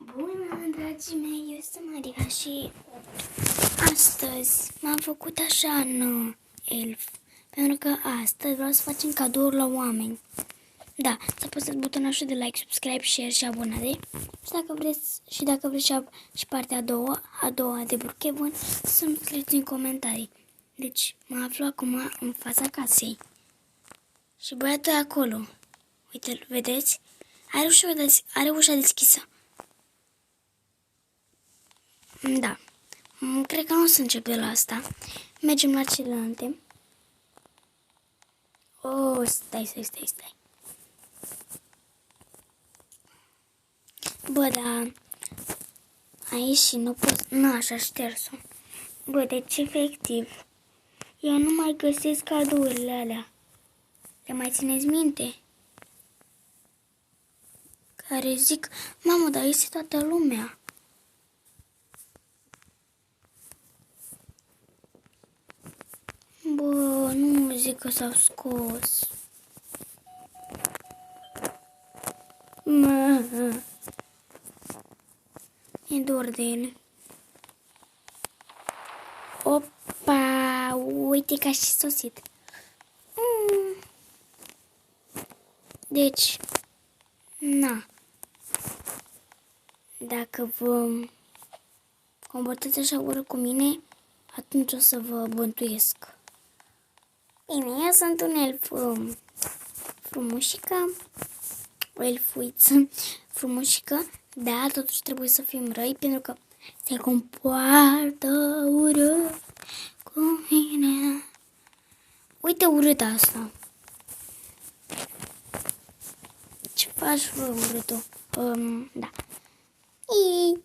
Bună, dragii mei, eu sunt Maria și astăzi m-am făcut așa în elf, pentru că astăzi vreau să facem cadouri la oameni. Da, să apăsați butonul de like, subscribe, share și abonare. Și dacă vreți și partea a doua de Brookhaven, să-mi scrieți în comentarii. Deci, mă aflu acum în fața casei. Și băiatul e acolo. Uite-l, vedeți? Are ușa deschisă. Da. Cred că nu o să încep de la asta. Mergem la celelalte. Oh, stai. Bă, da. Aici și nu pot... Nu, așa șters-o. Bă, deci efectiv. Eu nu mai găsesc cadourile alea. Le mai țineți minte? Care zic, mamă, dar este toată lumea. Bă, nu zic că s-au scos. E dor de ele. Opa, uite că a și sosit. Deci, na. Dacă vă comportați așa urât cu mine, atunci o să vă bântuiesc. Bine, eu sunt un elf frumușică, o elfuiță frumușică, dar totuși trebuie să fim răi pentru că se comportă urât cu mine. Uite urât asta. Ce faci, bă, urâtul? Da.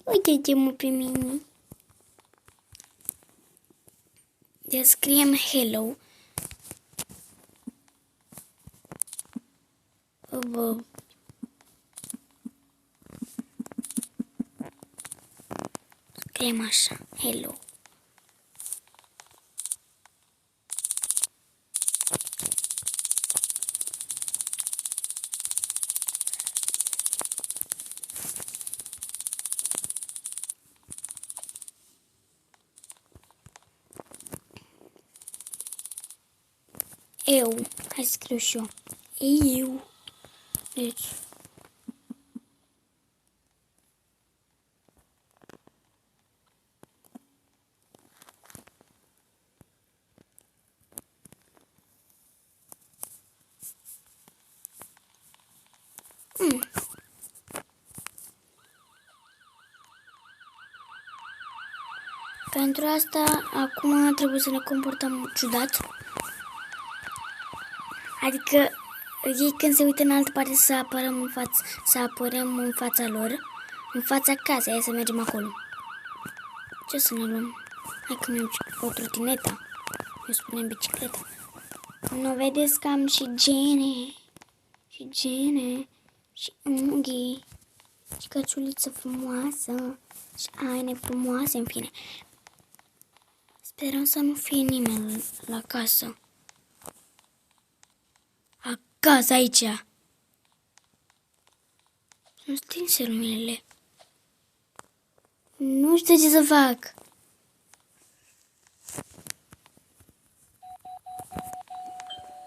Uite-te-mă pe mine. Descriem hello. Bă. Scriem așa, hello. Eu, hai să scriu și eu. Eu. Deci. Pentru asta, acum trebuie să ne comportăm ciudat. Adică, ei când se uită în altă parte să apărăm în fața lor, în fața casei, hai să mergem acolo. Ce să ne luăm? Hai că mergem cu o trotinetă. Eu spunem bicicletă. Nu vedeți că am și gene, și unghii, și căciuliță frumoasă, și haine frumoase, în fine. Sperăm să nu fie nimeni la casă. Acasă, aici. Nu stinse luminile. Nu știu ce să fac.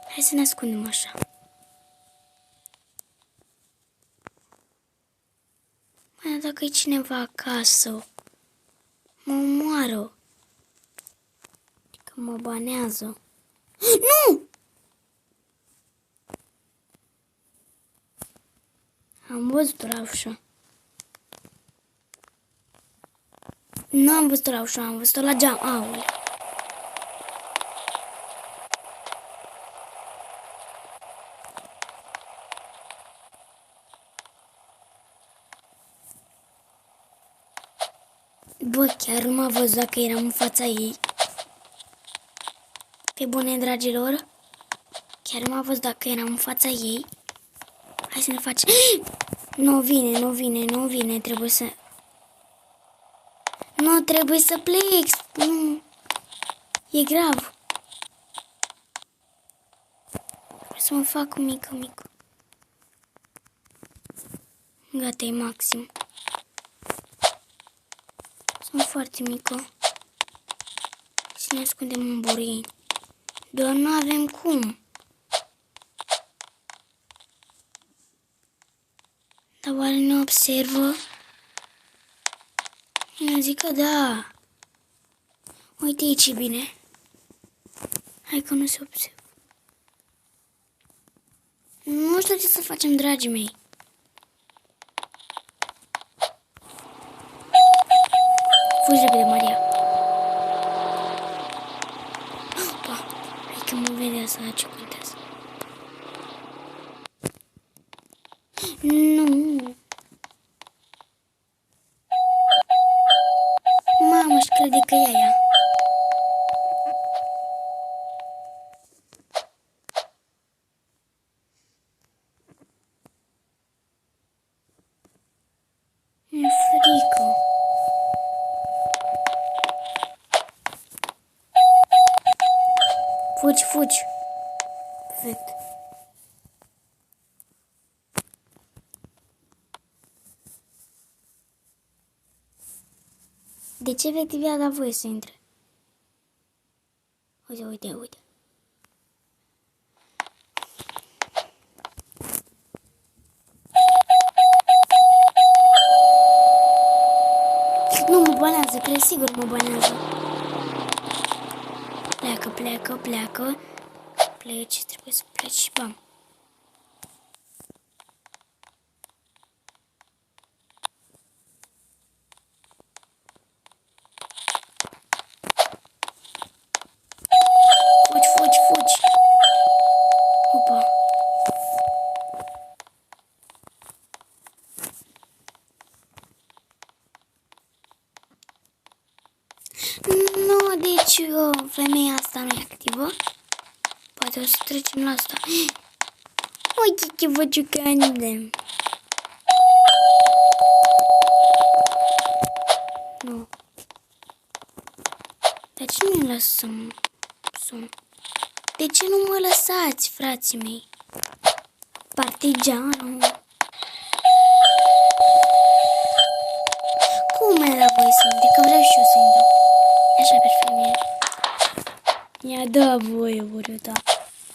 Hai să ne ascundem așa. Mai dacă e cineva acasă, mă omoară. Adică mă banează. Nu! Am văzut la ușă. Nu am văzut la ușă, am văzut la geam. Aole. Bă, chiar nu m-a văzut dacă eram în fața ei. Pe bune, dragilor. Chiar nu m-a văzut dacă eram în fața ei. Hai să ne facem. Nu vine. Trebuie să... Nu, trebuie să plec. Nu. E grav. Trebuie să mă fac mică. Gata, e maxim. Sunt foarte mică. Și ne ascundem în burii. Doar nu avem cum. Dar oare ne observă? Eu zic că da. Uite aici e bine. Hai că nu se observă. Nu știu ce să facem, dragii mei. Fugi repede, Maria. Opa, hai că mă vede asta, ce contează. Nu. Mamă, și crede că e aia. Mi-e frică. Fugi, fugi. Perfect. De ce efectiv i-a dat voie să intre? Uite, uite, uite. Nu mă banează, cred sigur mă banează. Pleacă, pleacă, pleacă. Pleci, trebuie să pleci și bam. Fugi, fugi, fugi. Opa. Nu, deci femeia asta nu e activă. Poate o să trecem la asta. Uite ce vă jucăm. Nu. De ce nu ne lăsăm sun? De ce nu mă lăsați, frații mei? Partigianul. Cum mi-a dat voie să intru? Că vreau și eu să intru. Așa perfect mie. Mi-a dat voie, urâta.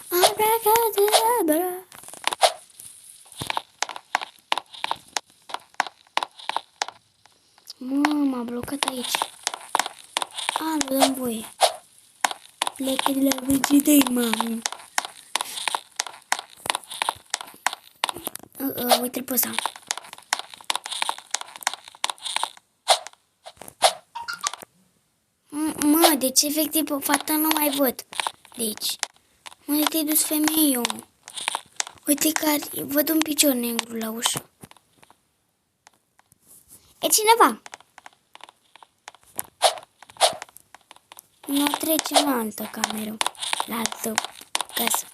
Abracadabra. M-a blocat aici. Nu dăm voie. Plecă de la vecii mamă. Uite-l pe ăsta. Mă, deci efectiv pe fata nu mai văd. Deci, unde te-ai dus, femeie? Uite că văd un picior negru la ușă. E cineva? Nu trecem la altă cameră, la altă casă.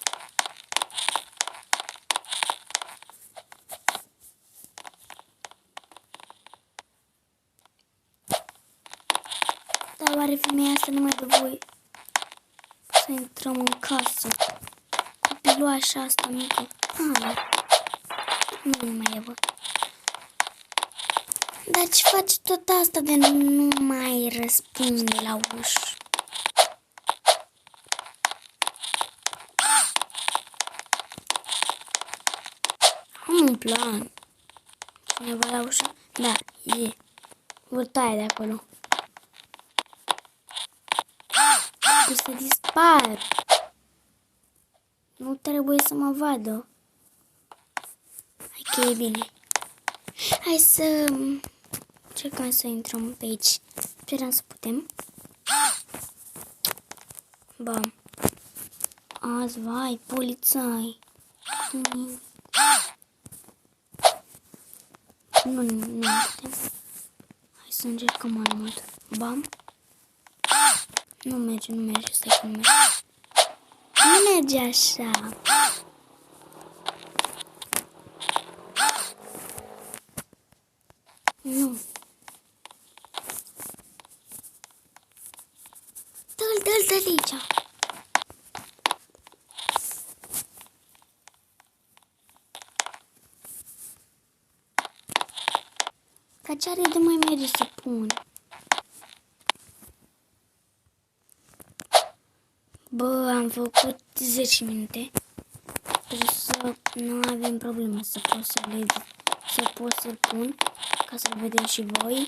Dar oare femeia asta nu mai dă voie să intrăm în casă? Copiloașa asta mică. Nu mai e, bă. Dar ce face tot asta de nu mai răspunde la ușă? Am un plan. Cineva la ușă? Da, e. Vă taie de acolo. O să dispar. Nu trebuie să mă vadă. Hai că e bine. Hai să încercăm să intrăm pe aici. Sperăm să putem. Bam. Azi, vai, polițai. Nu putem. Hai să încercăm mai mult. Bam. Nu merge, stai că nu merge. Nu merge așa. Nu. Dă-l aici. Dar ce are de mai merge să pun? Bă, am făcut 10 minute. Trebuie să nu avem problemă să pot să-l pun, ca să-l vedeți și voi.